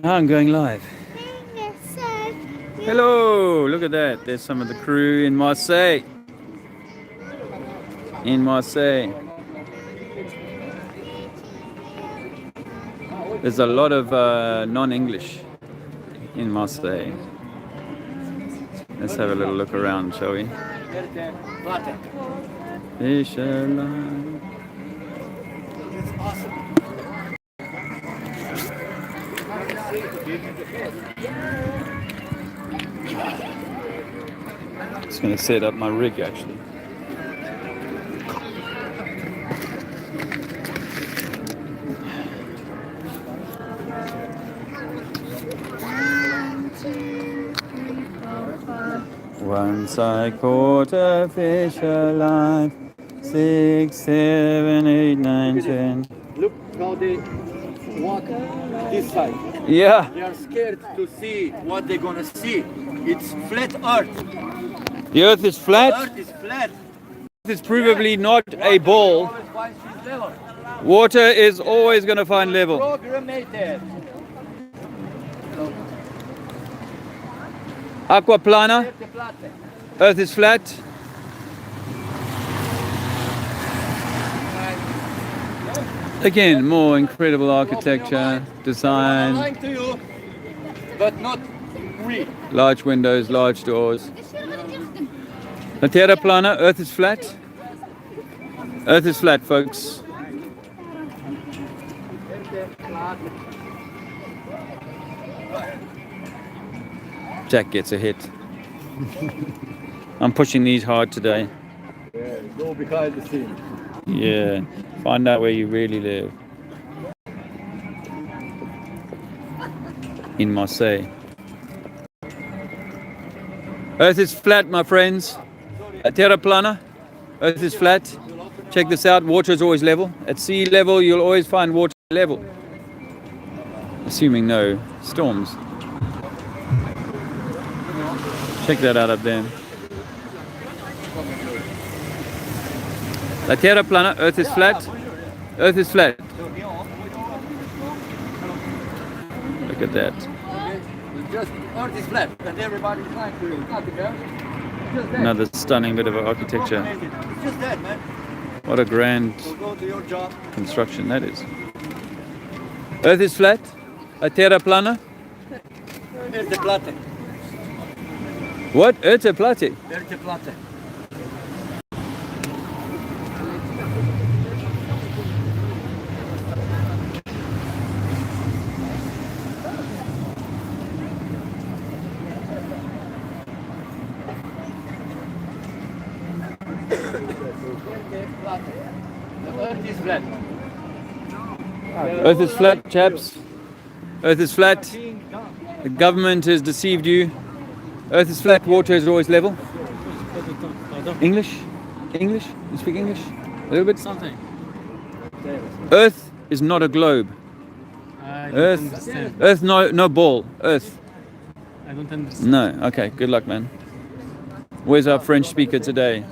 I'm going live. Hello, look at that. There's some of the crew in Marseille. In Marseille. There's a lot of non-English in Marseille. Let's have a little look around, shall we? Fish alive. Just going to set up my rig actually. Once I caught a fish alive, 6, 7, 8, 9, 10. Look how they walk this side. Yeah. They are scared to see what they're gonna see. It's flat earth. The earth is flat. The earth is flat. It's probably not a ball. Always finds its level. Water is always going to find level. Programmated. Aqua plana. Earth is flat. Again, more incredible architecture, design. I'm lying to you, but not real. Large windows, large doors. La Terra plana, Earth is flat. Earth is flat, folks. Jack gets a hit. I'm pushing these hard today. Yeah, go behind the scene. Yeah, find out where you really live. In Marseille. Earth is flat, my friends. Terra plana. Earth is flat. Check this out. Water is always level. At sea level, you'll always find water level. Assuming no storms. Check that out up there. La Terra plana. Earth is flat. Earth is flat. Look at that. Just earth is flat, and everybody's trying to nothing else. Just that. Another stunning bit of architecture. It's just that, man. What a grand So go to your job. construction that is. Earth is flat. La Terra plana. Earth is flat. What? Earth is flat. Earth is flat. Earth is flat. Earth is flat, chaps. Earth is flat. The government has deceived you. Earth is flat, water is always level. English? English? You speak English? A little bit? Something. Earth is not a globe. I don't Earth, understand. Earth, no ball. Earth. I don't understand. No. Okay, good luck, man. Where's our French speaker today?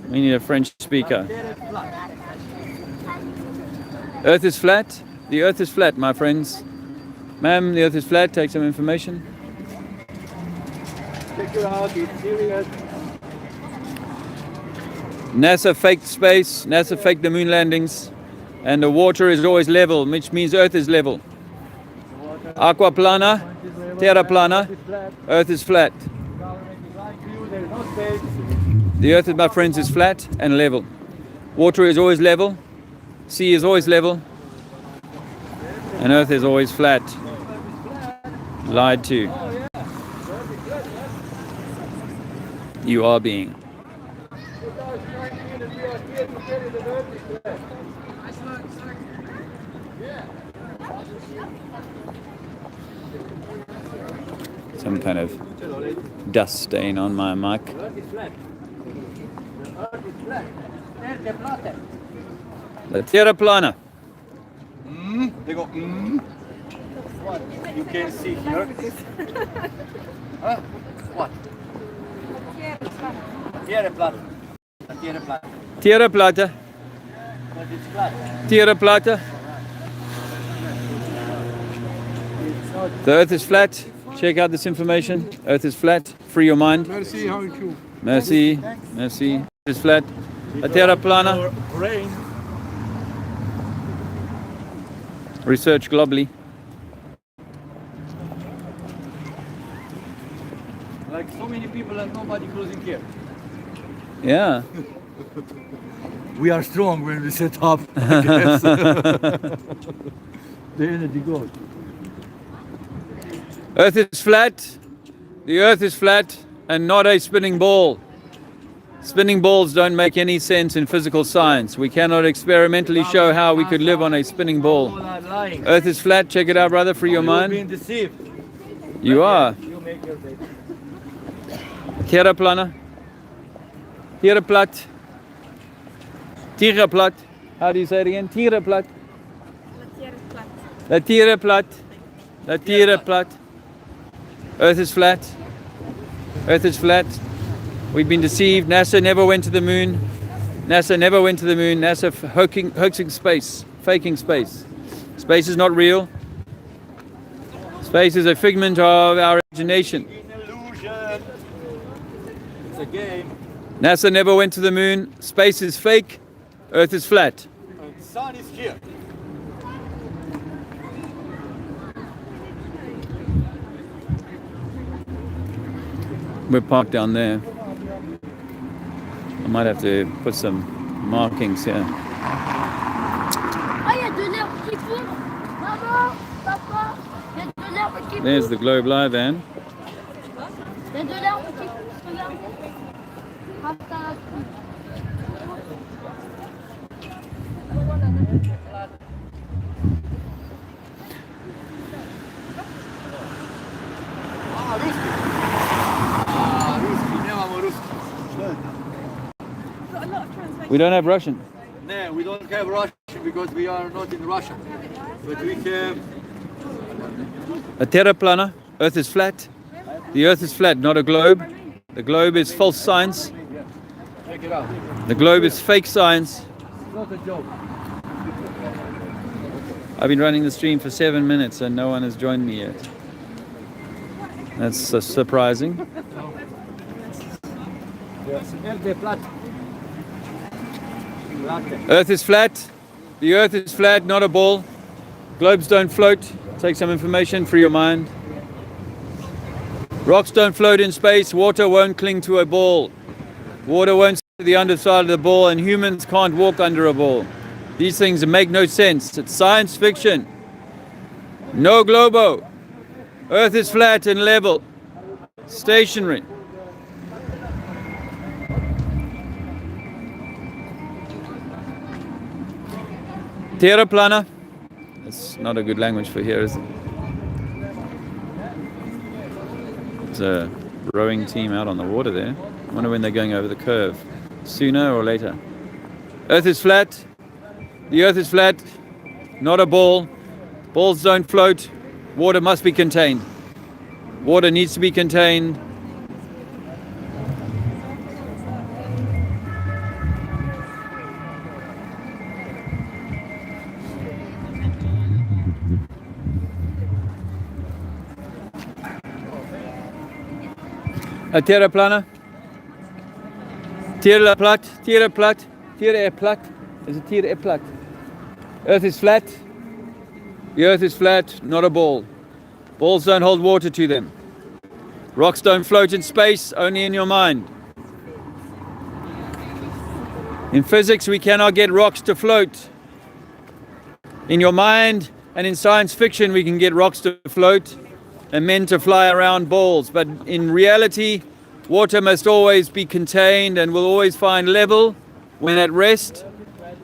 We need a French speaker. Earth is flat. The earth is flat, my friends. Ma'am, the earth is flat. Take some information. Check it out, it's serious. NASA faked space. NASA faked the moon landings. And the water is always level, which means earth is level. Aqua plana, terra plana, earth is flat. The earth, my friends, is flat and level. Water is always level. Sea is always level. And earth is always flat. Lied to. You are being. Some kind of dust stain on my mic. La terra plana. They go, What? You can see here. Huh? What? Tierra plata. Tierra plata. Tierra plata. But it's flat. Tierra plata. The earth is flat. Check out this information. Earth is flat. Free your mind. Merci, how are you? Merci. Merci. Earth is flat. La Terra plana. Rain. Research globally. Like so many people and nobody closing here. Yeah. We are strong when we set up. I guess. The energy goes. Earth is flat. The earth is flat and not a spinning ball. Spinning balls don't make any sense in physical science. We cannot experimentally show how we could live on a spinning ball. People are lying. Earth is flat. Check it out, brother. Free your You're mind. being deceived. You are. You make your day. Terra plana. Terra plat. Terra plat. How do you say it again? Terra plat. La terra plat. La terra plat. Earth is flat. Earth is flat. We've been deceived. NASA never went to the moon. NASA never went to the moon. NASA hoaxing space, faking space. Space is not real. Space is a figment of our imagination. Illusion. It's a game. NASA never went to the moon. Space is fake. Earth is flat. And sun is here. We're parked down there. I might have to put some markings here. Ah, il y a de l'herbe qui pousse. Maman, papa, il y a de l'herbe qui pousse. There's the Globe Live van. Il y a de l'herbe qui pousse, regardez. Attends. Ruski, nemamo ruski. We don't have Russian. No, we don't have Russian because we are not in Russia. But we have A terra plana. Earth is flat. The earth is flat, not a globe. The globe is false science. check it out. The globe is fake science. It's not a joke. I've been running the stream for 7 minutes and no one has joined me yet. That's surprising. Earth is flat. The earth is flat, not a ball. Globes don't float. Take some information, free your mind. Rocks don't float in space. Water won't cling to a ball. Water won't stick to the underside of the ball, and humans can't walk under a ball. These things make no sense. It's science fiction. No globo. Earth is flat and level. Stationary. Terra plana. That's not a good language for here, is it? There's a rowing team out on the water there. I wonder when they're going over the curve. Sooner or later. Earth is flat. The earth is flat. Not a ball. Balls don't float. Water must be contained. Water needs to be contained. A terra plana. Terra plat. Terra plat. Terra è plat. Is it terra è plat? Earth is flat. The earth is flat, not a ball. Balls don't hold water to them. Rocks don't float in space, only in your mind. In physics, we cannot get rocks to float. In your mind and in science fiction, we can get rocks to float and men to fly around balls. But in reality, water must always be contained and will always find level when at rest.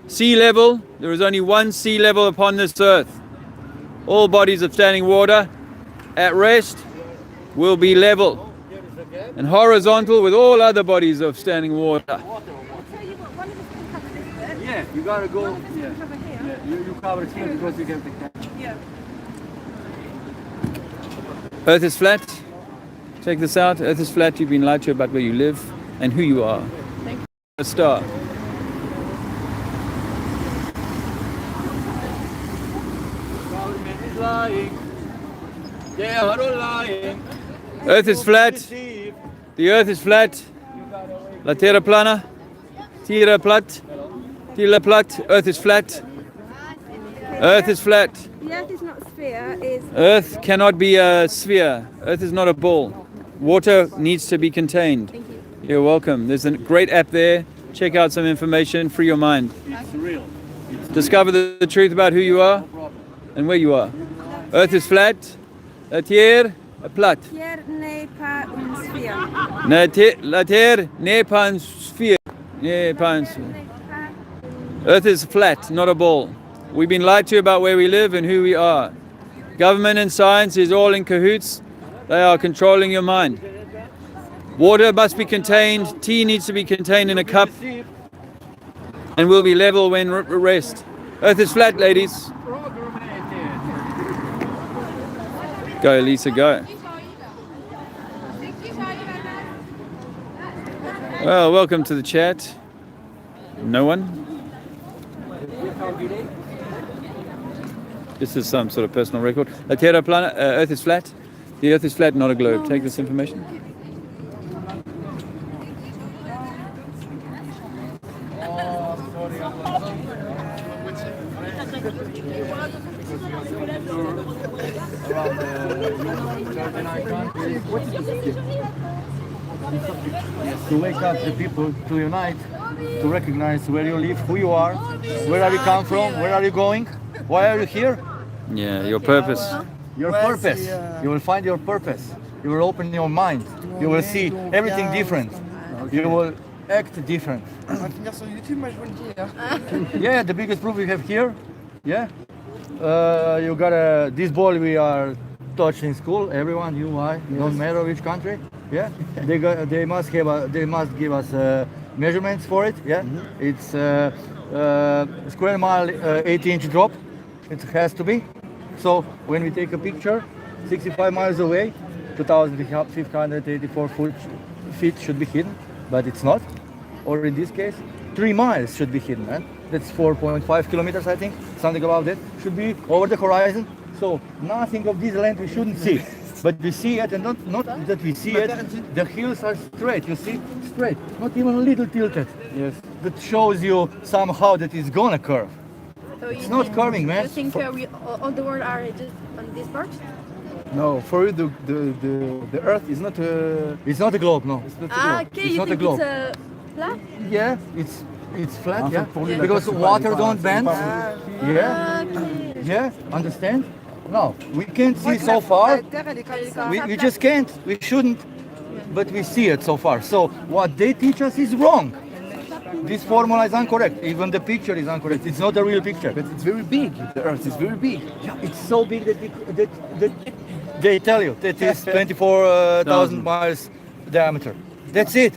Sea level, there is only one sea level upon this earth. All bodies of standing water at rest will be level and horizontal with all other bodies of standing water. Yeah, you gotta go. Yeah. You cover it here because you have the camera. Earth is flat. Check this out. Earth is flat. You've been lied to about where you live and who you are. A star. Government is lying. They are all lying. Earth is flat. The earth is flat. La terra plana. Tira plat. Tira plat. Earth is flat. Earth is flat. The earth is not a sphere, is Earth cannot be a sphere. Earth is not a ball. Water needs to be contained. Thank you. You're welcome. There's a great app there. Check out some information. Free your mind. It's real. Discover the truth about who you are and where you are. Earth is flat. La terre est plate. Terre n'est pas une sphère. La terre n'est pas une sphere. N'est pas une sphere. Earth is flat, not a ball. We've been lied to about where we live and who we are. Government and science is all in cahoots. They are controlling your mind. Water must be contained. Tea needs to be contained in a cup and will be level when rest. Earth is flat, ladies. Go, Lisa, go. Well, welcome to the chat. No one? This is some sort of personal record. La Terra plana, Earth is flat. The Earth is flat, not a globe. Take this information. To wake up the people, to unite, to recognize where you live, who you are, where are you come from, where are you going, why are you here? Yeah, your purpose. Your purpose. You will find your purpose. You will open your mind. You will see everything different. You will act different. Yeah, the biggest proof we have here. Yeah. You got this ball we are taught in school. Everyone, you, I, don't matter which country. Yeah. They must give us measurements for it. Yeah. It's square mile 8-inch drop. It has to be. So when we take a picture, 65 miles away, 2,584 feet should be hidden, but it's not. Or in this case, 3 miles should be hidden. Man. That's 4.5 kilometers, I think. Something about that should be over the horizon. So nothing of this land we shouldn't see. But we see it, and not that we see it. The hills are straight. You see, straight, not even a little tilted. Yes. That shows you somehow that it's gonna curve. So It's not curving, man. You think all the world are just on this part? No, for you the Earth is not a. It's not a globe, no. It's not a Ah, globe. okay. It's You not a think globe. it's flat? Yeah, it's flat, yeah. pour lui, la Because Terre, c'est water pas- don't c'est bend. pas- Yeah, Okay. yeah. Understand? No, we can't see so far. We just can't. We shouldn't. But we see it so far. So what they teach us is wrong. This formula is incorrect. Even the picture is incorrect. It's not a real picture. But it's very big. The Earth is very big. Yeah, it's so big that they tell you that it's 24,000 miles diameter. That's it.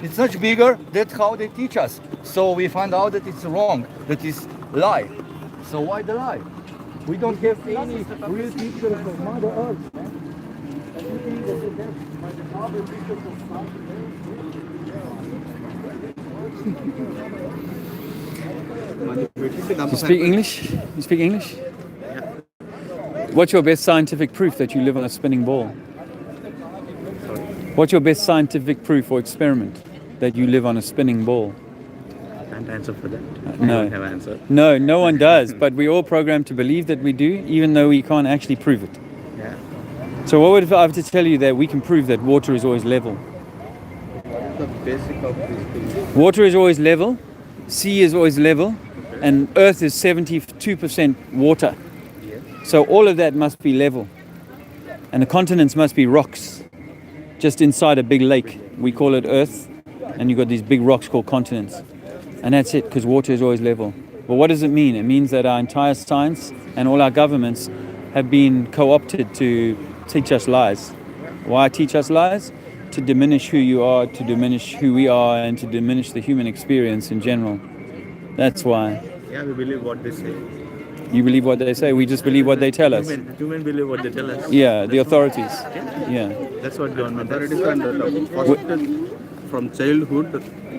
It's much bigger. That's how they teach us. So we find out that it's wrong. That is lie. So why the lie? We don't have any real pictures of Mother Earth. Everything that we have are the other pictures of You speak English? You speak English? What's your best scientific proof that you live on a spinning ball? What's your best scientific proof or experiment that you live on a spinning ball? Can't answer for that. No. I don't have an answer. No, no one does, but we're all programmed to believe that we do, even though we can't actually prove it. Yeah. So what would if I have to tell you that we can prove that water is always level? The basic of this thing. Water is always level, sea is always level, and Earth is 72% water. Yes. So all of that must be level. And the continents must be rocks, just inside a big lake. We call it Earth, and you've got these big rocks called continents. And that's it, because water is always level. But what does it mean? It means that our entire science and all our governments have been co-opted to teach us lies. Why teach us lies? To diminish who you are, to diminish who we are, and to diminish the human experience in general. That's why. Yeah, we believe what they say. You believe what they say, we just believe what they tell us. Human believe what they tell us. Yeah, the authorities. Yeah. That's what government does. from childhood,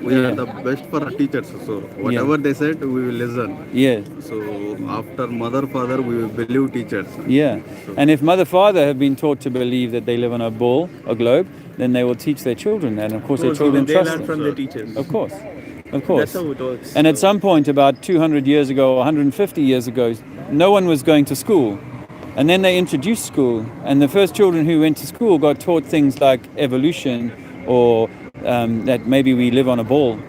we Yeah. are the best for our teachers. So whatever they said, we will listen. Yeah. So after mother, father, we will believe teachers. Yeah. And if mother, father have been taught to believe that they live on a ball, a globe, then they will teach their children, and of course their children they trust learn them. from the teachers. Of course. Of course. That's how it works. And at some point, about 200 years ago, 150 years ago, no one was going to school. And then they introduced school. And the first children who went to school got taught things like evolution or that maybe we live on a ball.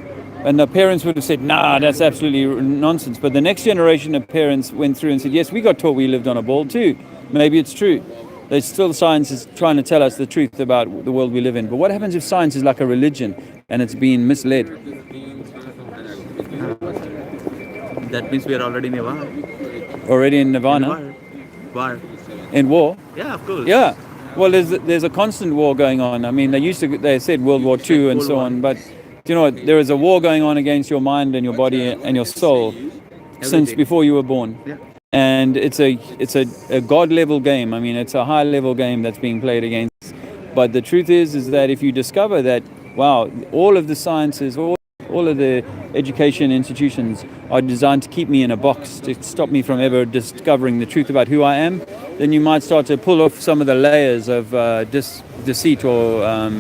And the parents would have said, nah, that's absolutely nonsense. But the next generation of parents went through and said, yes, we got taught we lived on a ball too. Maybe it's true. There's still science is trying to tell us the truth about the world we live in. But what happens if science is like a religion and it's being misled? That means we are already in a war. Already in Nirvana? War. In war? Yeah, of course. Yeah. Well, there's a constant war going on. I mean, they said World War II and so on, but you know what? There is a war going on against your mind and your body and your soul since before you were born. Yeah. And it's a God level game. I mean, it's a high level game that's being played against. But the truth is that if you discover that, wow, all of the sciences, all of the education institutions are designed to keep me in a box, to stop me from ever discovering the truth about who I am, then you might start to pull off some of the layers of deceit or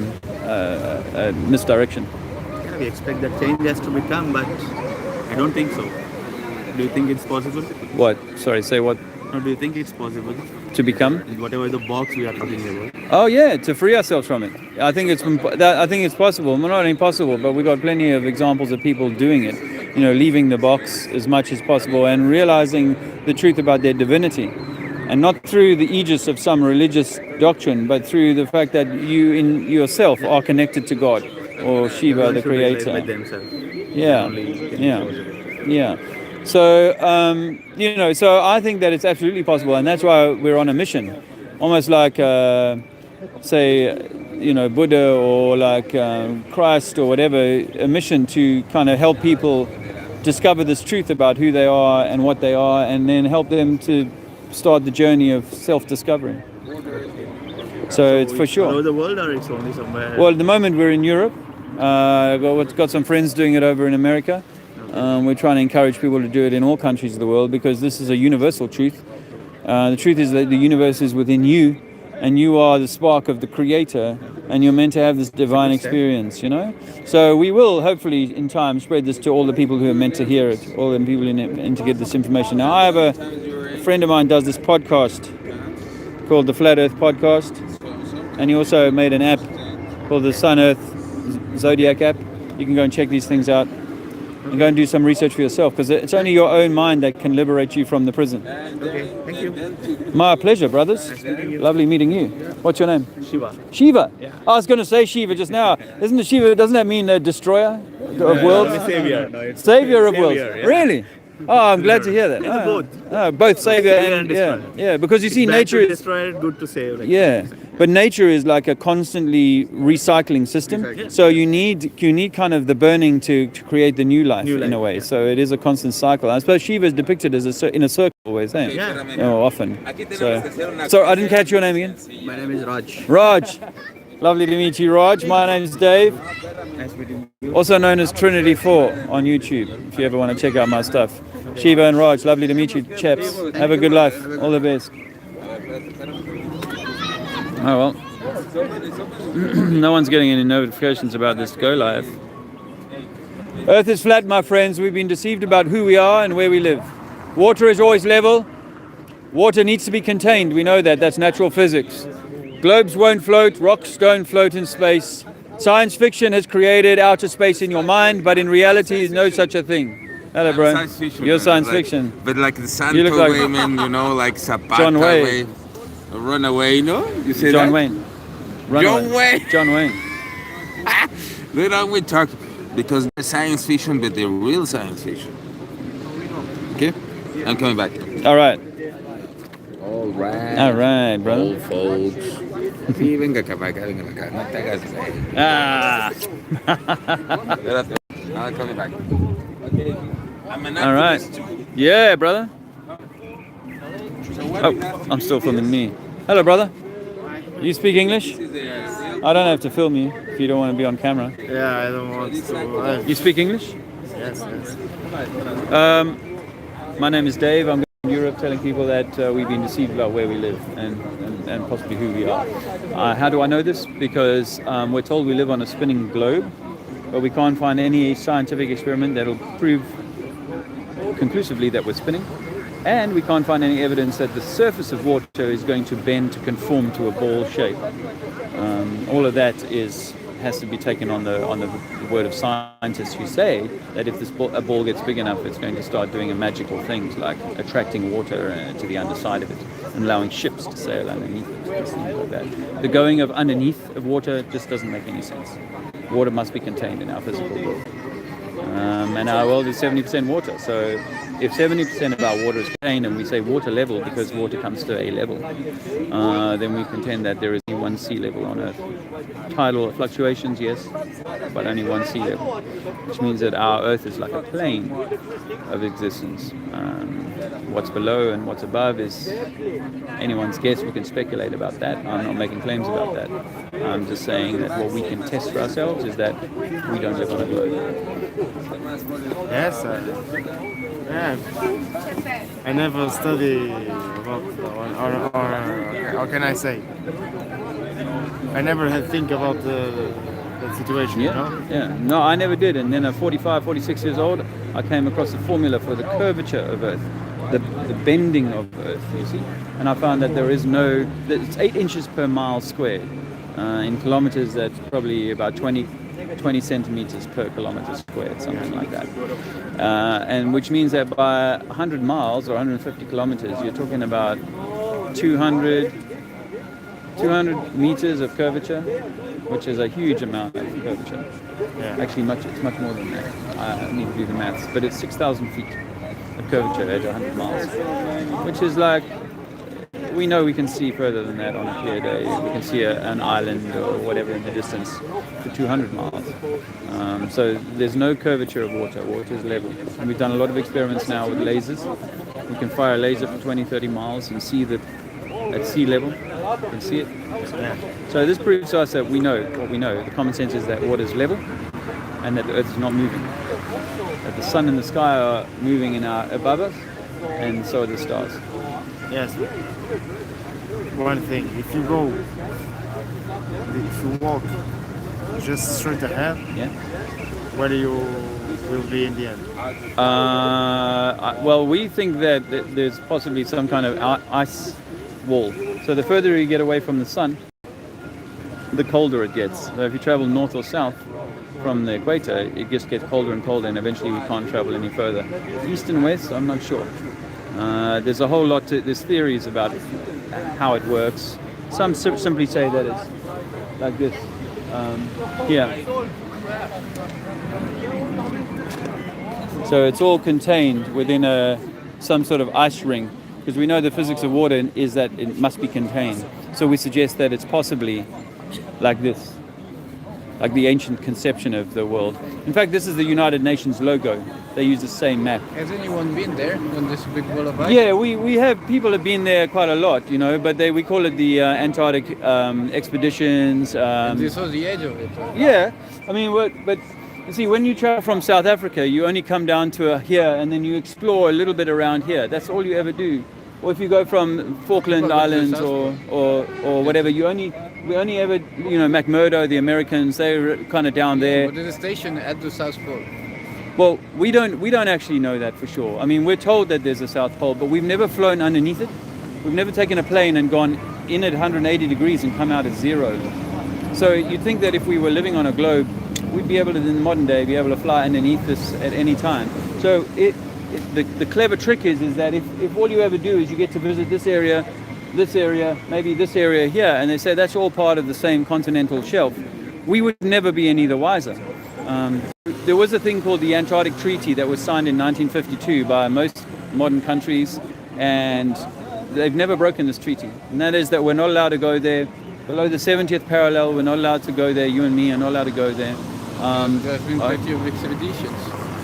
misdirection. Yeah, we expect that change has to become, but I don't think so. Do you think it's possible? What? Sorry, say what? No, do you think it's possible? To become? Whatever the box we are talking about. Oh yeah, to free ourselves from it. I think it's possible. Well, not impossible, but we've got plenty of examples of people doing it. You know, leaving the box as much as possible and realizing the truth about their divinity, and not through the aegis of some religious doctrine, but through the fact that you in yourself are connected to God or Shiva, the Creator. By themselves. Yeah, yeah. So, you know, so I think that it's absolutely possible, and that's why we're on a mission. Almost like, say, you know, Buddha or like Christ or whatever, a mission to kind of help people discover this truth about who they are and what they are, and then help them to start the journey of self-discovery. So it's for sure. All over the world, or it's only somewhere? Well, at the moment we're in Europe. Got some friends doing it over in America. We're trying to encourage people to do it in all countries of the world because this is a universal truth. The truth is that the universe is within you, and you are the spark of the Creator, and you're meant to have this divine experience, you know? So we will hopefully in time spread this to all the people who are meant to hear it, all the people in to get this information. Now, I have a friend of mine does this podcast called the Flat Earth Podcast, and he also made an app called the Sun Earth Zodiac app. You can go and check these things out and go and do some research for yourself, because it's only your own mind that can liberate you from the prison. Okay, thank you. My pleasure, brothers. Lovely meeting you. What's your name? Shiva. Shiva. Yeah. I was going to say Shiva just now. Isn't it Shiva? Doesn't that mean a destroyer of worlds? Savior. No, it's Savior of worlds. yeah. Really? Oh, I'm glad to hear that. Both savior and yeah. Because you see, nature is destroy it, good to save. Like yeah. But nature is like a constantly recycling system. So you need kind of the burning to create the new life in a way. So it is a constant cycle. I suppose Shiva is depicted as in a circle always, eh? Yeah. Oh, often. So I didn't catch your name again. My name is Raj. Raj. Lovely to meet you, Raj. My name is Dave. Nice meeting you. Also known as Trinity 4 on YouTube, if you ever want to check out my stuff. Shiva and Raj, lovely to meet you, chaps. Have a good life. All the best. Oh well. No one's getting any notifications about this go live. Earth is flat, my friends. We've been deceived about who we are and where we live. Water is always level. Water needs to be contained. We know that. That's natural physics. Globes won't float. Rocks don't float in space. Science fiction has created outer space in your mind, but in reality, there's no such a thing. Hello, bro. Science fiction, You're man. science Like- fiction. But like the You Santo look like- way, man, you know, like Zapata John Wayne. way. Runaway, no? You say John that? Wayne. John Wayne. John Wayne. They don't we talk because they're science fiction, but they're real science fiction. Okay? I'm coming back. All right. All right. All right, brother. Old folks. Sí, venga acá, venga acá. No te hagas. Ah. Espérate. I'm coming back. I'm an All right. activist. Yeah, brother. Oh, I'm still filming me. Hello, brother. You speak English? I don't have to film you. if you don't want to be on camera. Yeah, I don't want to. You speak English? Yes, yes. My name is Dave. I'm in Europe telling people that we've been deceived about where we live and possibly who we are. How do I know this? Because we're told we live on a spinning globe, but we can't find any scientific experiment that'll prove conclusively that we're spinning. And we can't find any evidence that the surface of water is going to bend to conform to a ball shape. All of that has to be taken on the word of scientists who say that if a ball gets big enough, it's going to start doing magical things like attracting water to the underside of it and allowing ships to sail underneath it, things like that. The going of underneath of water just doesn't make any sense. Water must be contained in our physical world. And our world is 70% water. So if 70% of our water is contained, and we say water level because water comes to a level, then we contend that there is only one sea level on Earth. Tidal fluctuations, yes, but only one sea level, which means that our Earth is like a plane of existence. What's below and what's above is anyone's guess. We can speculate about that. I'm not making claims about that. I'm just saying that what we can test for ourselves is that we don't live on a globe. Yes, yeah. I never study about, or how can I say? I never had think about the situation, you know? Yeah. No, I never did. And then at 45, 46 years old, I came across the formula for the curvature of Earth, the bending of Earth, you see. And I found that there is that it's 8 inches per mile squared. In kilometers, that's probably about 20 centimeters per kilometer squared, something like that. And which means that by 100 miles or 150 kilometers, you're talking about 200 meters of curvature, which is a huge amount of curvature. Yeah. Actually, it's much more than that. I need to do the maths, but it's 6,000 feet of curvature at 100 miles, which is like, we know we can see further than that on a clear day. We can see an island or whatever in the distance for 200 miles. So there's no curvature of water. Water is level. And we've done a lot of experiments now with lasers. We can fire a laser for 20, 30 miles and see that at sea level. You can see it. So this proves to us that we know what we know. The common sense is that water is level and that the Earth is not moving. That the sun and the sky are moving above us, and so are the stars. Yes. One thing, if you walk just straight ahead, Yeah. where you will be in the end? Well, we think that there's possibly some kind of ice wall. So the further you get away from the sun, the colder it gets. So if you travel north or south from the equator, it just gets colder and colder, and eventually we can't travel any further. East and west, I'm not sure. There's a whole lot there's theories about how it works. Some simply say that it's like this. So it's all contained within some sort of ice ring, because we know the physics of water is that it must be contained. So we suggest that it's possibly like this, like the ancient conception of the world. In fact, this is the United Nations logo. They use the same map. Has anyone been there on this big wall of ice? Yeah, people have been there quite a lot, you know, but we call it the Antarctic expeditions. And this was the edge of it. Yeah, I mean, but you see, when you travel from South Africa, you only come down to here and then you explore a little bit around here. That's all you ever do. Or if you go from Falkland Islands or whatever, we only ever, you know, McMurdo, the Americans, they're kind of down there. But there's a station at the South Pole. Well, we don't actually know that for sure. I mean, we're told that there's a South Pole, but we've never flown underneath it. We've never taken a plane and gone in at 180 degrees and come out at 0. So you'd think that if we were living on a globe, we'd be able to, in the modern day, be able to fly underneath this at any time. So the clever trick is that if all you ever do is you get to visit this area, maybe this area here, and they say that's all part of the same continental shelf, we would never be any the wiser. There was a thing called the Antarctic Treaty that was signed in 1952 by most modern countries, and they've never broken this treaty. And that is that we're not allowed to go there below the 70th parallel. We're not allowed to go there. You and me are not allowed to go there. There have been plenty of expeditions.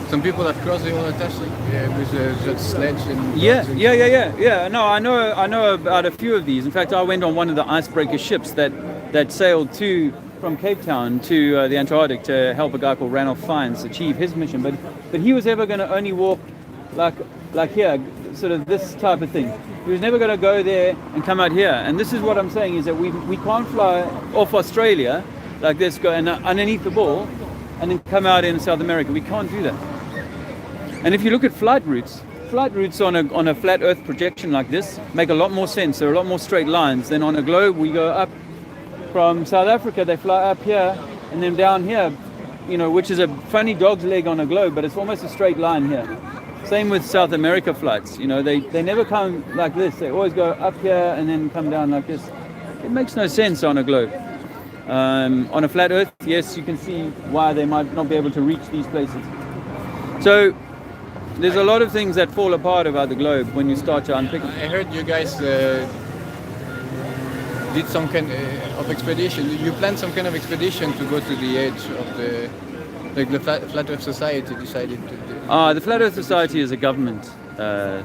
Some people have crossed the whole Atlantic with just sledge and Yeah. No, I know about a few of these. In fact, I went on one of the icebreaker ships that sailed to from Cape Town to the Antarctic to help a guy called Ranulph Fiennes achieve his mission, but he was ever going to only walk like here, sort of this type of thing. He was never going to go there and come out here. And this is what I'm saying, is that we can't fly off Australia like this, go and underneath the ball, and then come out in South America. We can't do that. And if you look at flight routes on a flat Earth projection like this make a lot more sense. There are a lot more straight lines than on a globe. We go up from South Africa, they fly up here and then down here, which is a funny dog's leg on a globe, but it's almost a straight line here. Same with South America flights. They never come like this. They always go up here and then come down like this. It makes no sense on a globe. On a flat Earth, yes, you can see why they might not be able to reach these places. So there's a lot of things that fall apart about the globe when you start to unpick it. I heard you guys did some kind of expedition. You planned some kind of expedition to go to the edge of the Flat Earth Society decided to do. The Flat Earth Society is a government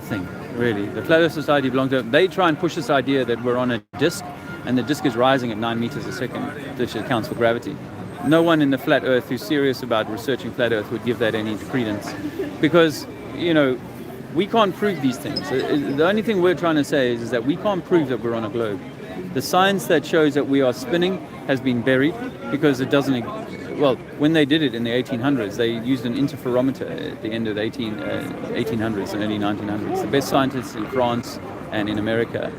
thing, really. The Flat Earth Society belongs to. They try and push this idea that we're on a disk, and the disk is rising at 9 meters a second, which accounts for gravity. No one in the Flat Earth who's serious about researching Flat Earth would give that any credence, because we can't prove these things. The only thing we're trying to say is that we can't prove that we're on a globe. The science that shows that we are spinning has been buried because it doesn't. Well, when they did it in the 1800s, they used an interferometer at the end of the 1800s and early 1900s. The best scientists in France and in America,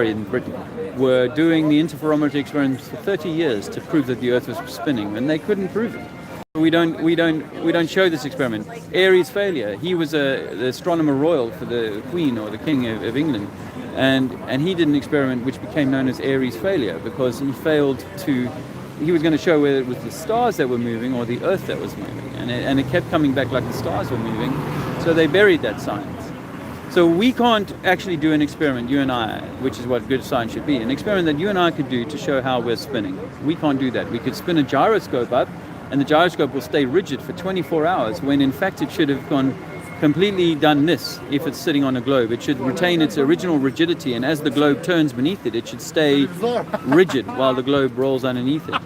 in Britain, were doing the interferometer experiments for 30 years to prove that the Earth was spinning, and they couldn't prove it. We don't show this experiment. Airy's failure. He was the astronomer royal for the Queen or the King of England, and he did an experiment which became known as Airy's failure because he failed to. He was going to show whether it was the stars that were moving or the Earth that was moving, and it kept coming back like the stars were moving. So they buried that science. So we can't actually do an experiment, you and I, which is what good science should be. An experiment that you and I could do to show how we're spinning. We can't do that. We could spin a gyroscope up, and the gyroscope will stay rigid for 24 hours, when in fact it should have gone completely done this if it's sitting on a globe. It should retain its original rigidity, and as the globe turns beneath it, it should stay rigid while the globe rolls underneath it.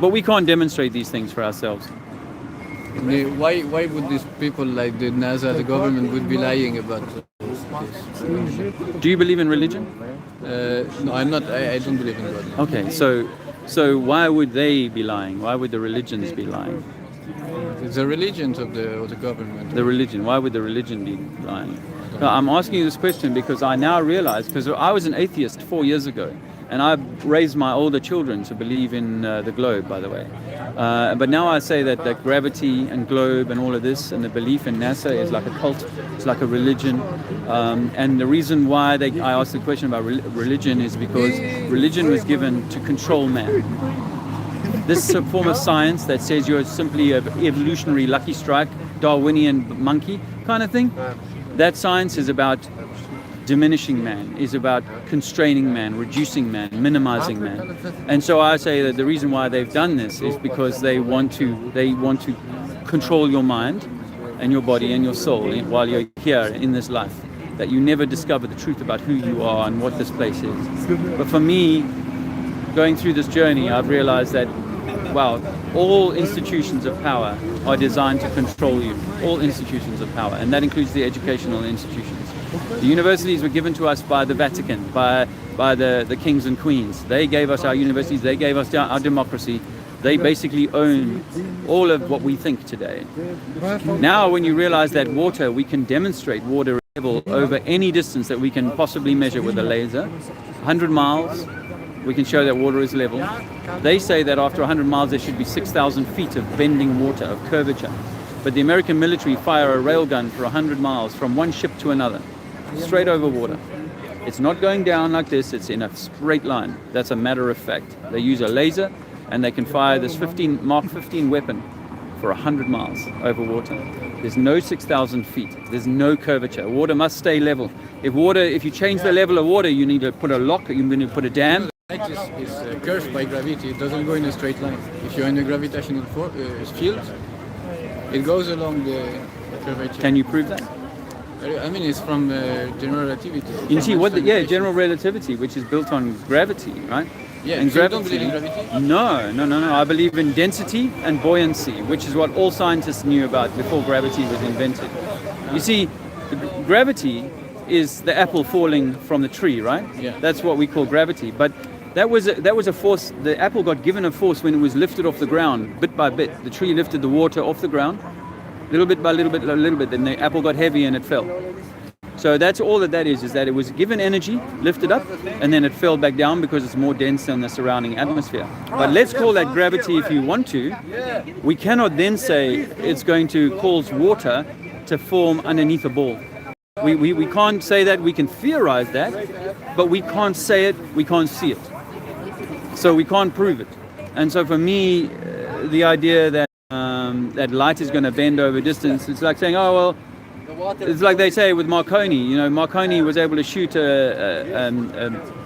But we can't demonstrate these things for ourselves. Why would these people like the NASA, the government, would be lying about this? Do you believe in religion? No, I'm not. I don't believe in God. Okay, so why would they be lying? Why would the religions be lying? It's the religions of the government. The religion. Why would the religion be lying? No, I'm asking you this question because I now realize, because I was an atheist 4 years ago, and I raised my older children to believe in the globe, by the way. But now I say that gravity and globe and all of this and the belief in NASA is like a cult, it's like a religion. And the reason why I asked the question about religion is because religion was given to control man. This form of science that says you're simply an evolutionary lucky strike, Darwinian monkey kind of thing, that science is about diminishing man, is about constraining man, reducing man, minimizing man. And so I say that the reason why they've done this is because they want to control your mind and your body and your soul while you're here in this life, that you never discover the truth about who you are and what this place is. But for me, going through this journey, I've realized that, wow, all institutions of power are designed to control you. All institutions of power, and that includes the educational institutions. The universities were given to us by the Vatican, by the kings and queens. They gave us our universities, they gave us our democracy. They basically own all of what we think today. Now, when you realize that water, we can demonstrate water level over any distance that we can possibly measure with a laser, 100 miles, we can show that water is level. They say that after 100 miles there should be 6,000 feet of bending water, of curvature. But the American military fire a railgun for 100 miles from one ship to another, straight over water. It's not going down like this, it's in a straight line. That's a matter of fact. They use a laser and they can fire this Mark 15 weapon for 100 miles over water. There's no 6,000 feet. There's no curvature. Water must stay level. If you change the level of water, you need to put a lock, you need to put a dam. Light is curved by gravity. It doesn't go in a straight line. If you're in a gravitational field, it goes along the curvature. Can you prove that? I mean, it's from general relativity. You see, general relativity, which is built on gravity, right? Yeah, And so you don't believe in gravity? No. I believe in density and buoyancy, which is what all scientists knew about before gravity was invented. You see, gravity is the apple falling from the tree, right? Yeah. That's what we call gravity. But that was a force. The apple got given a force when it was lifted off the ground, bit by bit. The tree lifted the water off the ground, little bit by little bit, then the apple got heavy and it fell. So that's all that is that it was given energy, lifted up, and then it fell back down because it's more dense than the surrounding atmosphere. But let's call that gravity if you want to. We cannot then say it's going to cause water to form underneath a ball. We can't say that. We can theorize that, but we can't say it, we can't see it. So we can't prove it. And so for me, the idea that that light is going to bend over distance, it's like saying, oh, well, it's like they say with Marconi. You know, Marconi was able to shoot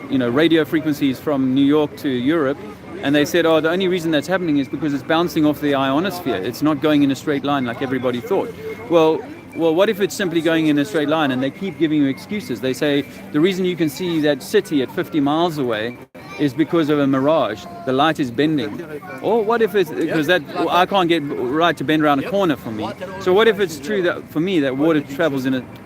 radio frequencies from New York to Europe, and they said, oh, the only reason that's happening is because it's bouncing off the ionosphere. It's not going in a straight line like everybody thought. Well, what if it's simply going in a straight line? And they keep giving you excuses. They say the reason you can see that city at 50 miles away is because of a mirage. The light is bending. Or what if it's because I can't get right to bend around a corner for me. So what if it's true that for me that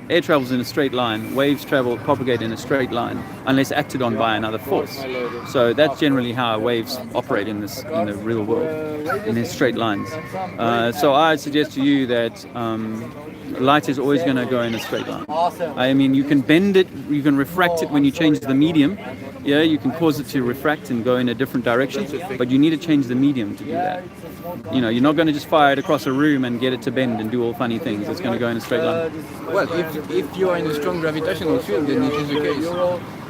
air travels in a straight line, waves propagate in a straight line unless acted on by another force. So that's generally how waves operate in the real world, in straight lines. So I suggest to you that light is always going to go in a straight line. I mean, you can bend it, you can refract it when you change the medium. Yeah, you can cause it to refract and go in a different direction, but you need to change the medium to do that. You know, you're not going to just fire it across a room and get it to bend and do all funny things. It's going to go in a straight line. Well, if you are in a strong gravitational field, then it is the case.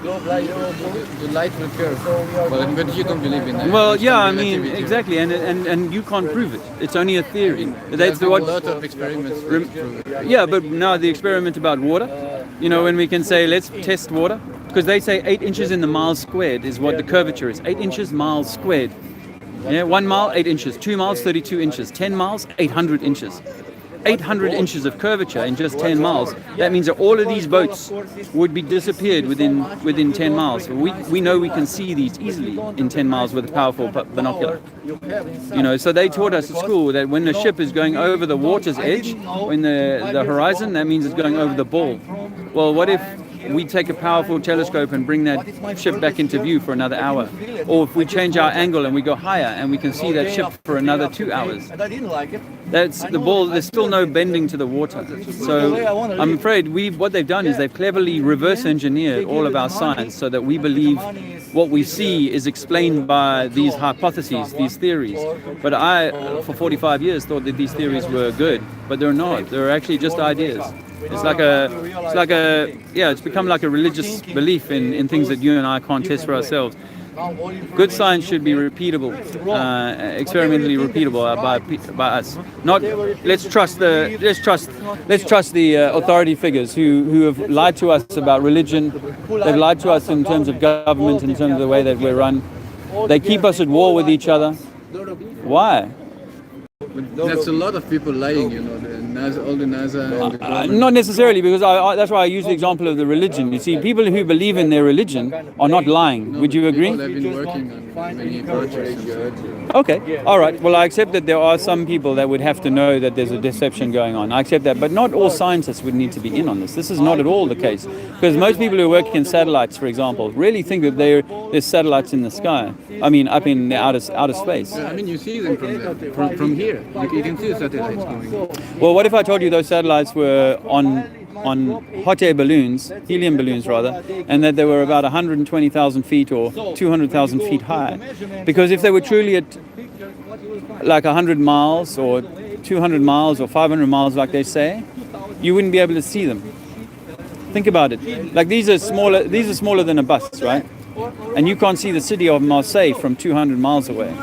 The light will curve. But you don't believe in that. Well, yeah, I mean, exactly, and you can't prove it. It's only a theory. That's what a lot of experiments prove it. Yeah, but now the experiment about water, you know, when we can say, let's test water, because they say 8 inches in the mile squared is what the curvature is. 8 inches miles squared. Yeah, 1 mile, 8 inches. 2 miles, 32 inches. 10 miles, 800 inches. 800 inches of curvature in just 10 miles. That means that all of these boats would be disappeared within 10 miles. We know we can see these easily in 10 miles with a powerful binocular. You know, so they taught us at school that when the ship is going over the water's edge, in the horizon, that means it's going over the ball. Well, what if we take a powerful telescope and bring that ship back into view for another hour? Or if we change our angle and we go higher and we can see that ship for another 2 hours. That's the ball. There's still no bending to the water. So I'm afraid what they've done is they've cleverly reverse engineered all of our science so that we believe what we see is explained by these hypotheses, these theories. But I, for 45 years, thought that these theories were good, but they're not. They're actually just ideas. It's become like a religious belief in things that you and I can't test for ourselves. Good science should be repeatable, experimentally repeatable by us. Not let's trust the authority figures who have lied to us about religion. They've lied to us in terms of government, in terms of the way that we're run. They keep us at war with each other. Why? That's a lot of people lying, you know, all the NASA and the government. Not necessarily, because that's why I use the example of the religion. You see, people who believe in their religion are not lying. Would you agree? People have been working on many projects. Okay, all right. Well, I accept that there are some people that would have to know that there's a deception going on. I accept that, but not all scientists would need to be in on this. This is not at all the case, because most people who work in satellites, for example, really think that there's satellites in the sky. I mean, up in the outer space. I mean, you see them from here. You can see the satellites going. Well, what if I told you those satellites were on hot air balloons, helium balloons rather, and that they were about 120,000 feet or 200,000 feet high? Because if they were truly at like 100 miles or 200 miles or 500 miles like they say, you wouldn't be able to see them. Think about it. Like these are smaller than a bus, right? And you can't see the city of Marseille from 200 miles away.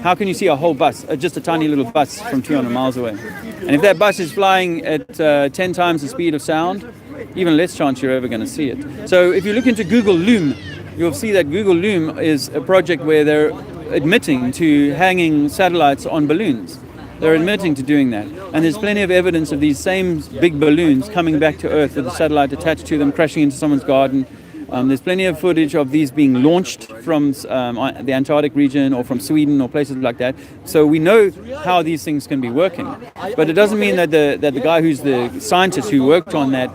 How can you see a whole bus, just a tiny little bus from 200 miles away? And if that bus is flying at 10 times the speed of sound, even less chance you're ever going to see it. So if you look into Google Loom, you'll see that Google Loom is a project where they're admitting to hanging satellites on balloons. They're admitting to doing that. And there's plenty of evidence of these same big balloons coming back to Earth with a satellite attached to them, crashing into someone's garden, There's plenty of footage of these being launched from the Antarctic region or from Sweden or places like that. So we know how these things can be working. But it doesn't mean that the guy who's the scientist who worked on that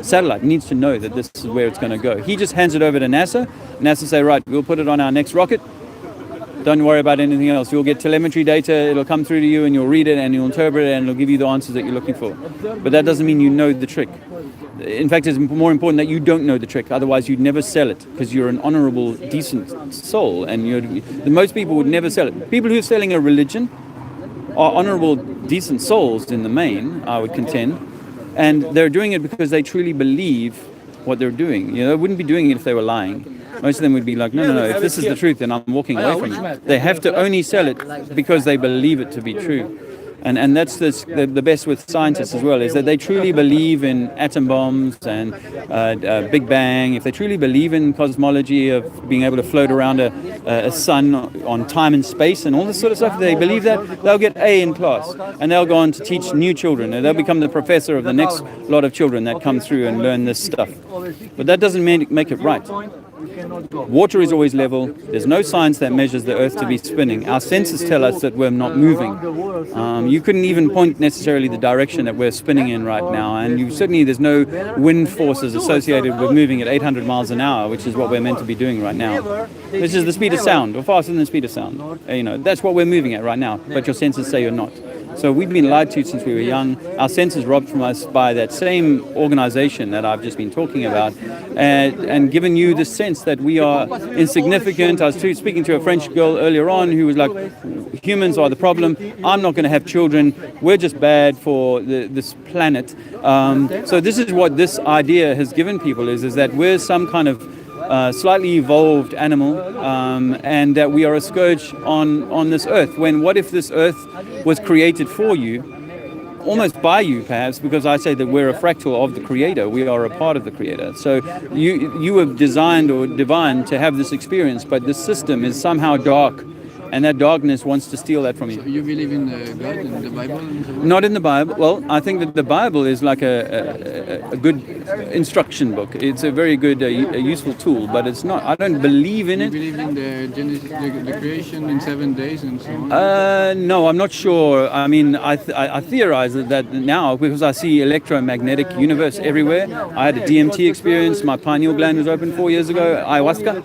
satellite needs to know that this is where it's going to go. He just hands it over to NASA. NASA say, right, we'll put it on our next rocket. Don't worry about anything else. You'll get telemetry data, it'll come through to you and you'll read it and you'll interpret it and it'll give you the answers that you're looking for. But that doesn't mean you know the trick. In fact, it's more important that you don't know the trick. Otherwise, you'd never sell it because you're an honorable, decent soul. And most people would never sell it. People who are selling a religion are honorable, decent souls in the main, I would contend. And they're doing it because they truly believe what they're doing. They wouldn't be doing it if they were lying. Most of them would be like, no, if this is the truth, then I'm walking away from it. They have to only sell it because they believe it to be true. And that's the best with scientists as well, is that they truly believe in atom bombs and Big Bang. If they truly believe in cosmology, of being able to float around a sun on time and space and all this sort of stuff, they believe that, they'll get A in class. And they'll go on to teach new children. And they'll become the professor of the next lot of children that come through and learn this stuff. But that doesn't make it right. Water is always level. There's no science that measures the Earth to be spinning. Our senses tell us that we're not moving. You couldn't even point necessarily the direction that we're spinning in right now, and there's no wind forces associated with moving at 800 miles an hour, which is what we're meant to be doing right now. This is the speed of sound, or faster than the speed of sound. That's what we're moving at right now, but your senses say you're not. So we've been lied to since we were young. Our senses robbed from us by that same organization that I've just been talking about, and given you the sense that we are insignificant. I was speaking to a French girl earlier on who was like, humans are the problem. I'm not going to have children. We're just bad for this planet. So this is what this idea has given people, is that we're some kind of slightly evolved animal, and that we are a scourge on this earth. What if this earth was created for you, almost by you perhaps, because I say that we're a fractal of the Creator. We are a part of the Creator. So you were designed or divine to have this experience, but the system is somehow dark. And that darkness wants to steal that from you. So you believe in God, in the Bible? Not in the Bible. Well, I think that the Bible is like a good instruction book. It's a very good, a useful tool, but it's not. I don't believe in it. You believe in the Genesis, the creation in 7 days and so on? No, I'm not sure. I mean, I theorize that now because I see electromagnetic universe everywhere. I had a DMT experience. My pineal gland was open 4 years ago, ayahuasca,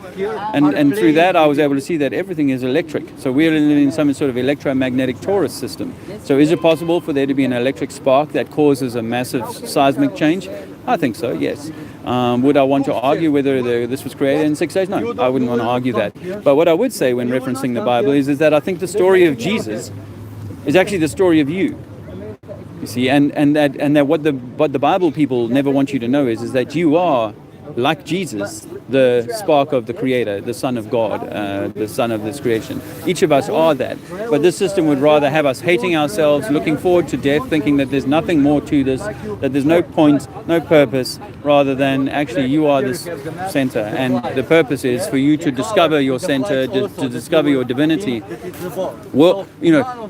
and through that I was able to see that everything is electric. So we're living in some sort of electromagnetic torus system. So is it possible for there to be an electric spark that causes a massive seismic change? I think so, yes. Would I want to argue whether this was created in 6 days? No, I wouldn't want to argue that. But what I would say when referencing the Bible is that I think the story of Jesus is actually the story of you. You see, and that what the Bible people never want you to know is that you are, like Jesus, the spark of the Creator, the Son of God, the Son of this creation. Each of us are that. But this system would rather have us hating ourselves, looking forward to death, thinking that there's nothing more to this, that there's no point, no purpose, rather than actually you are this center. And the purpose is for you to discover your center, to discover your divinity. Well,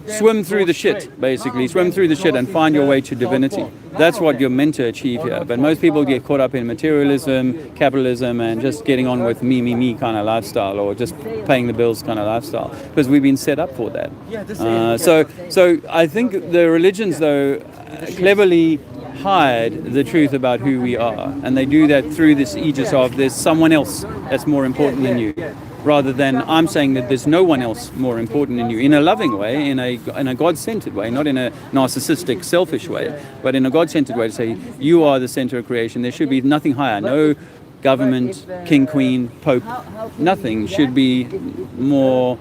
swim through the shit, basically. Swim through the shit and find your way to divinity. That's what you're meant to achieve here. But most people get caught up in materialism, capitalism, and just getting on with me kind of lifestyle, or just paying the bills kind of lifestyle, because we've been set up for that. So I think the religions, though, cleverly hide the truth about who we are, and they do that through this aegis of there's someone else that's more important than you, rather than I'm saying that there's no one else more important than you, in a loving way, in a God-centered way, not in a narcissistic, selfish way, but in a God-centered way, to say you are the center of creation. There should be nothing higher. No government, king, queen, pope, nothing should be more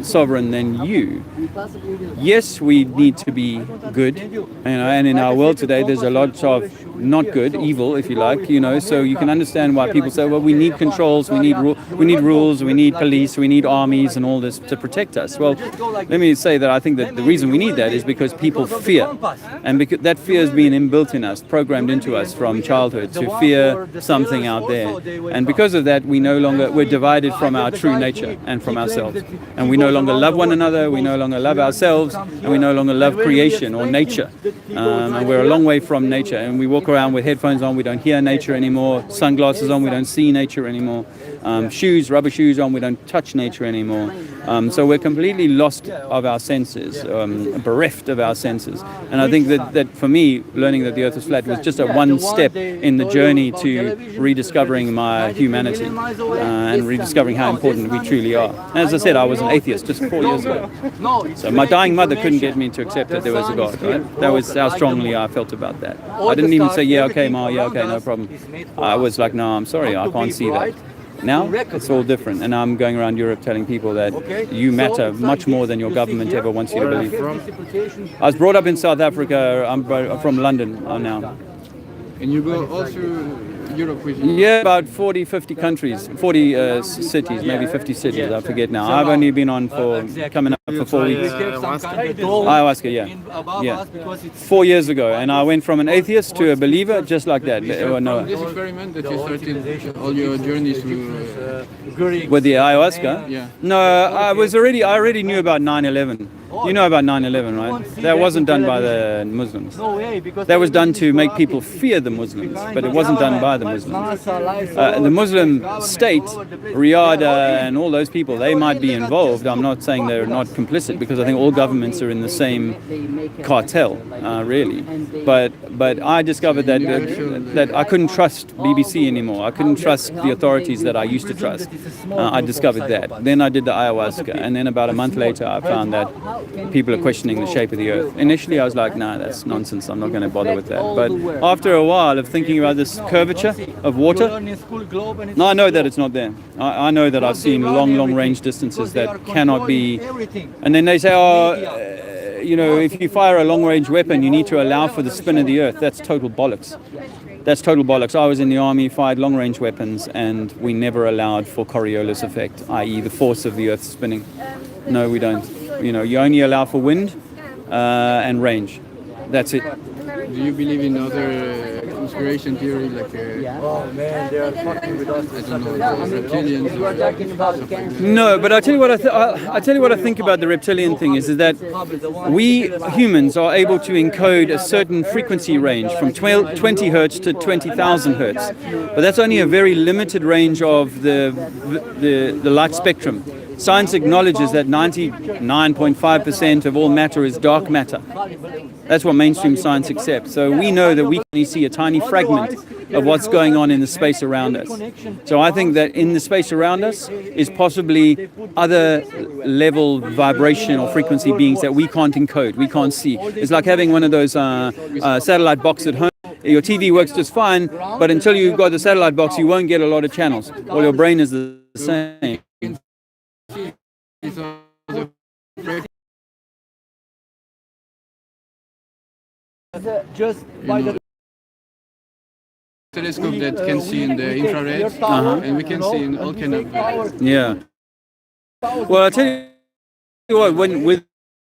sovereign than you. Yes, we need to be good, and in our world today there's a lot of not good, evil, if you like, so you can understand why people say, well, we need controls, we need rules, we need police, we need armies and all this to protect us. Well, let me say that I think that the reason we need that is because people fear, and because that fear is being inbuilt in us, programmed into us from childhood, to fear something out there. And because of that, we're divided from our true nature and from ourselves, and we no longer love one another, we no longer love ourselves, and we no longer love creation or nature, and we're a long way from nature, and we walk around with headphones on, we don't hear nature anymore. Sunglasses on, we don't see nature anymore. Shoes, rubber shoes on, we don't touch nature anymore. So we're completely lost of our senses, bereft of our senses. And I think that for me, learning that the Earth is flat was just a one step in the journey to rediscovering my humanity and rediscovering how important we truly are. And as I said, I was an atheist just 4 years ago. So my dying mother couldn't get me to accept that there was a God, right? That was how strongly I felt about that. I didn't even say, yeah, okay, Ma, yeah, okay, no problem. I was like, no, I'm sorry, I can't see that. Now, it's all different. And I'm going around Europe telling people that you matter much more than your government ever wants you to believe. I was brought up in South Africa. I'm from London now. And you go all through Europe with you? Yeah, about 40, 50 countries, 40 cities, maybe 50 cities, I forget now. I've only been on for, coming up for 4 weeks. Ayahuasca, yeah. 4 years ago, and I went from an atheist to a believer just like that. No. This experiment that you started all your journeys through... With the ayahuasca? Yeah. No, I already knew about 9/11. You know about 9/11, right? That wasn't done by the Muslims. That was done to make people fear the Muslims, but it wasn't done by the Muslims. The Muslim state, Riyadh and all those people, they might be involved. I'm not saying they're not complicit, because I think all governments are in the same cartel, really. But I discovered that I couldn't trust BBC anymore. I couldn't trust the authorities that I used to trust. I discovered that. Then I did the ayahuasca, and then about a month later I found that people are questioning the shape of the Earth. Initially I was like, nah, that's nonsense, I'm not going to bother with that. But after a while of thinking about this curvature of water, now I know that it's not there. I know that I've seen long range distances that cannot be. And then they say, you know, if you fire a long range weapon, you need to allow for the spin of the Earth. That's total bollocks. That's total bollocks. I was in the army, fired long range weapons, and we never allowed for Coriolis effect, i.e. the force of the Earth spinning. No, we don't. You know, you only allow for wind and range. That's it. Do you believe in other conspiracy theory, like Oh man, they are fucking with us. I don't know, reptilians or No, but I tell you what I tell you what I think about the reptilian thing is that we humans are able to encode a certain frequency range from 20 hertz to 20,000 hertz, but that's only a very limited range of the light spectrum. Science acknowledges that 99.5% of all matter is dark matter. That's what mainstream science accepts. So we know that we can only see a tiny fragment of what's going on in the space around us. So I think that in the space around us is possibly other level vibration or frequency beings that we can't encode, we can't see. It's like having one of those satellite boxes at home. Your TV works just fine, but until you've got the satellite box, you won't get a lot of channels. Well, your brain is the same. Just by the telescope that can see in the infrared, and we can see in all kind of... Yeah. Well, I tell you what, when with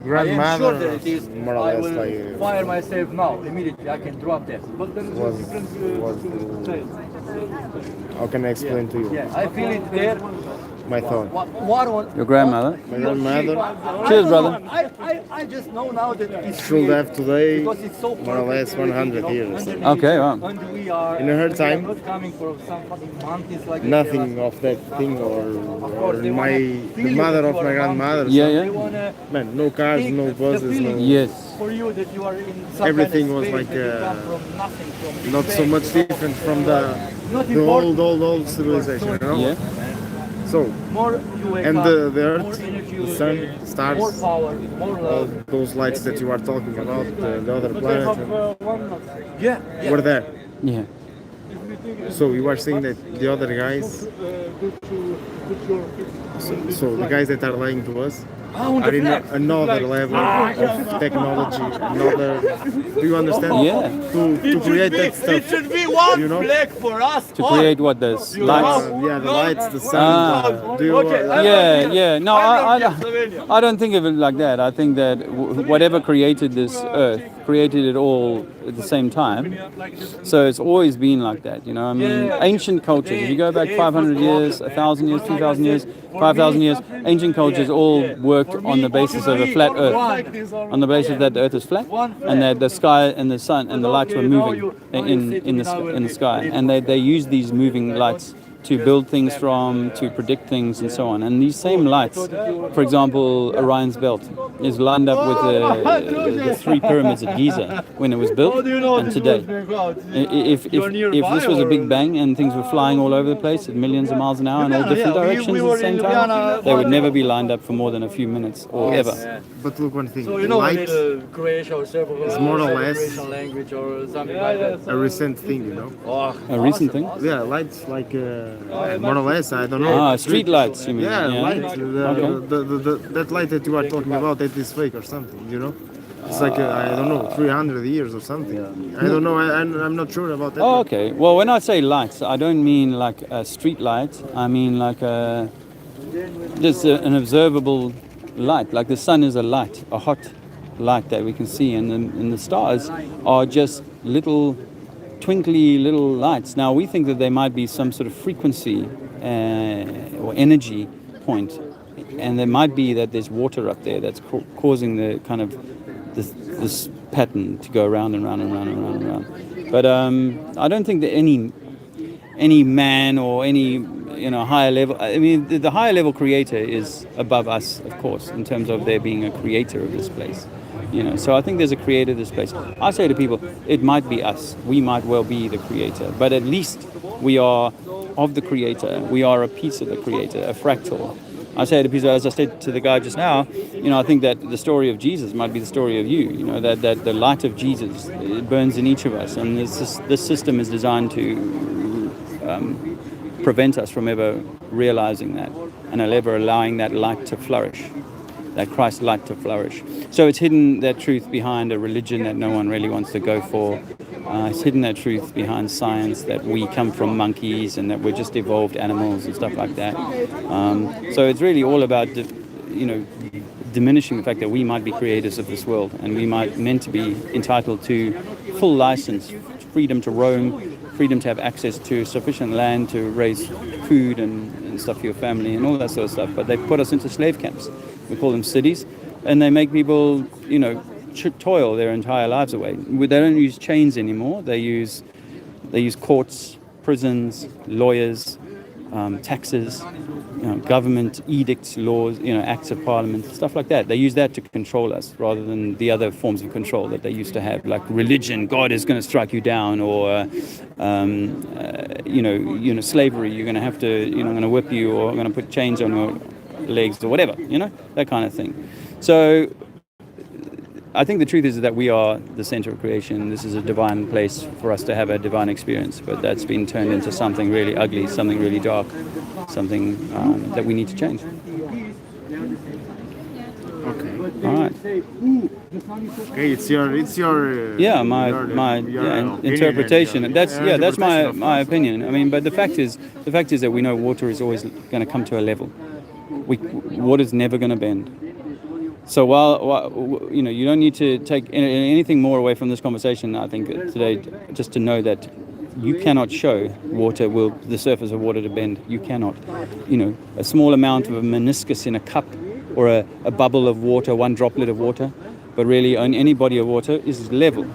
grandmother, sure that it is, more or I less, will like fire myself now immediately. I can drop that. But there is a was different how can I explain to you yeah, I feel it there. my thought? What on? your grandmother. My grandmother Cheers, brother. I just know now that it's should have today because it's so more or less 100 years. Okay, wow. And we are In her time, not coming from some fucking mountains like nothing of that thing or the mother of my grandmother. Yeah, They yeah. wanna Man, no cars, take no the buses, feeling no. Yes. for you that you are in some Everything kind of was space like, that you come from nothing, from Big Not so Bang. much different from the old civilization, you know? Yeah. So, More you wake and up, the more earth, energy you the sun, get, stars, more power, more all love. those lights that you are talking about, the other planet, Yeah. were there. Yeah. So you are saying that the other guys, so the guys that are lying to us, are in another level of technology, another. Do you understand? Yeah. To create that stuff. should be one You know? flag for us. To create what does lights. Yeah, the lights, the sun. Do you? Yeah. No, I don't think of it like that. I think that whatever created this earth created it all at the same time. So it's always been like that. You know, I mean, ancient cultures. If you go back 500 years, 1,000 years, 2,000 years, 5,000 years, ancient cultures all worked on the basis of a flat Earth, on the basis that the Earth is flat, and that the sky and the sun and the lights were moving in the sky, and they used these moving lights to build things from, to predict things, and so on. And these same lights, for example, Orion's belt, is lined up with the three pyramids at Giza when it was built, and today. If this was a big bang and things were flying all over the place at millions of miles an hour in all different directions at the same time, they would never be lined up for more than a few minutes or ever. But look, one thing, So you know, light Croatia or Serbia is more or less Croatian language or something like that. a recent thing, you know. A recent thing? Yeah, lights like more or less, I don't know. Street lights, you mean? Yeah, light. Okay. That light that you are talking about, that is fake or something, you know. It's like I don't know, 300 years or something. I don't know. I'm not sure about that. Oh, okay. Well, when I say lights, I don't mean like a street light. I mean like just an observable light. Like the sun is a light, a hot light that we can see, and the stars are just little twinkly little lights. Now we think that there might be some sort of frequency or energy point, and there might be that there's water up there that's causing the kind of this pattern to go around and round and round and round and round. But I don't think that any man or any higher level. I mean, the higher level creator is above us, of course, in terms of there being a creator of this place. So I think there's a creator of this place. I say to people, it might be us. We might well be the creator, but at least we are of the creator. We are a piece of the creator, a fractal. I say to people, as I said to the guy just now, I think that the story of Jesus might be the story of you. That the light of Jesus, it burns in each of us, and this system is designed to prevent us from ever realizing that and ever allowing that light to flourish. That Christ light to flourish. So it's hidden that truth behind a religion that no one really wants to go for. It's hidden that truth behind science, that we come from monkeys and that we're just evolved animals and stuff like that. So it's really all about, diminishing the fact that we might be creators of this world, and we meant to be entitled to full license, freedom to roam, freedom to have access to sufficient land to raise food and stuff for your family and all that sort of stuff. But they put us into slave camps. We call them cities, and they make people, toil their entire lives away. They don't use chains anymore. They use courts, prisons, lawyers, taxes, government edicts, laws, acts of parliament, stuff like that. They use that to control us rather than the other forms of control that they used to have, like religion. God is going to strike you down, or slavery. You're going to have to, I'm going to whip you, or I'm going to put chains on your legs or whatever, that kind of thing. So I think the truth is that we are the center of creation. This is a divine place for us to have a divine experience, but that's been turned into something really ugly, something really dark, something that we need to change. Okay. All right. Okay, it's your interpretation. And That's my opinion. I mean, but the fact is that we know water is always going to come to a level. Water's never going to bend. So while you don't need to take anything more away from this conversation, I think today, just to know that you cannot show the surface of water to bend. You cannot. A small amount of a meniscus in a cup, or a bubble of water, one droplet of water, but really on any body of water is level.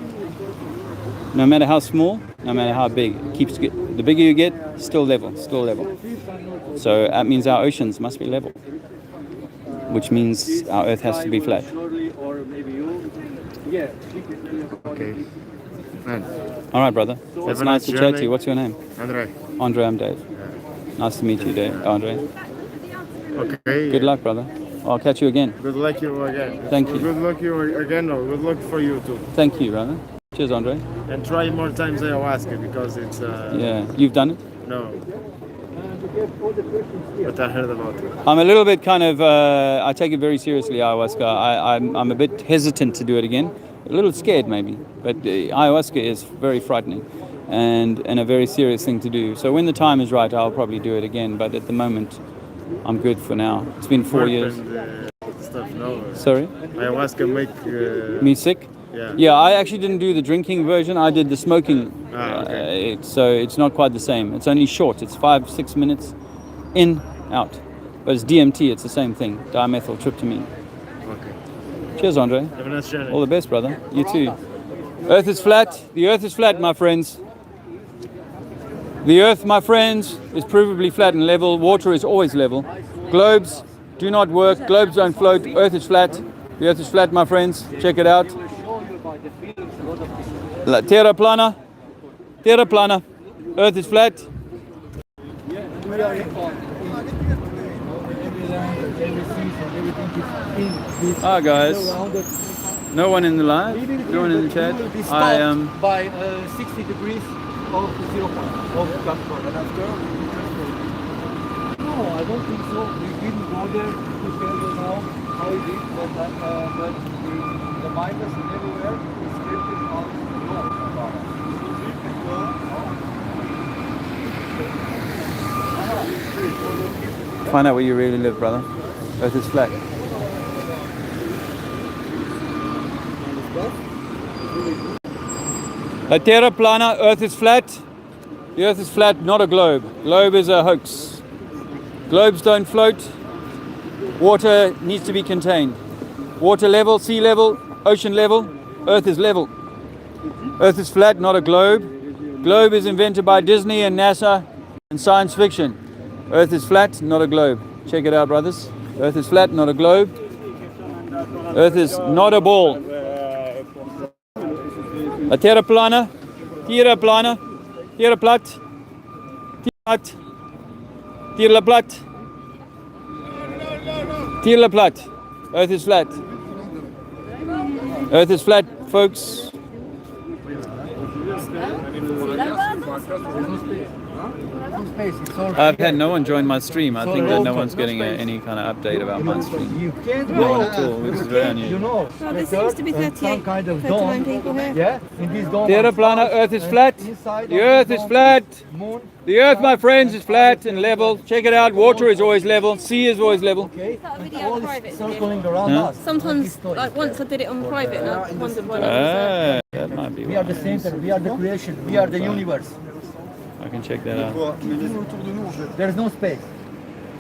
No matter how small, no matter how big, the bigger you get, still level. So that means our oceans must be level, which means our Earth has to be flat. Okay. Man. All right, brother. It's nice to chat to you. What's your name? Andre, I'm Dave. Nice to meet you, Dave. Andre. Okay. Good luck, brother. I'll catch you again. Good luck you again. Thank you. Good luck you again. No, good luck for you too. Thank you, brother. Cheers, Andre. And try more times ayahuasca, because it's Yeah, you've done it? No. But I heard about it. I'm a little bit kind of, I take it very seriously, ayahuasca. I'm a bit hesitant to do it again. A little scared maybe, but ayahuasca is very frightening and a very serious thing to do. So when the time is right, I'll probably do it again. But at the moment, I'm good for now. It's been 4 years. Stuff, no. Sorry? Ayahuasca make... Me sick? Yeah. Yeah, I actually didn't do the drinking version. I did the smoking. Okay. So it's not quite the same. It's only short. It's 5-6 minutes in, out. But it's DMT. It's the same thing. Dimethyltryptamine. Okay. Cheers, Andre. Have a nice journey. All the best, brother. You too. Earth is flat. The earth is flat, my friends. The earth, my friends, is provably flat and level. Water is always level. Globes do not work. Globes don't float. Earth is flat. The earth is flat, my friends. Check it out. La terra plana. Terra plana. Earth is flat. Ah, guys. No one in the live. No one in the chat. I am. By 60 degrees of 0 point of platform. No, I don't think so. We didn't go there to tell you now how it is, but the miners and everywhere is scripted out Find out where you really live, brother. Earth is flat. La terra plana, earth is flat. The earth is flat, not a globe. Globe is a hoax. Globes don't float. Water needs to be contained. Water level, sea level, ocean level, earth is level. Earth is flat, not a globe. Globe is invented by Disney and NASA and science fiction. Earth is flat, not a globe. Check it out, brothers. Earth is flat, not a globe. Earth is not a ball. A terra plana, terra plana, terra plat, plat, terra plat, terra plat. Earth is flat. Earth is flat, folks. I've had no one join my stream. I think that no one's getting any kind of update about my stream. You can't No go. one at all, which is very You unusual. know, Well, there seems to be and some 38, kind of 39 dome. people here. Yeah, in this dome. Terra and plana, stars, earth is and flat. inside The of earth this is dome flat. Moon. The earth, my friends, is flat and level. Check it out. Water is always level. Sea is always level. Okay. That And video all private, is did you? circling around Huh? us. Sometimes, like once I did it on private and I wondered why That might be We are the why. center. We are the creation. We are the universe. I can check that out. There is no space.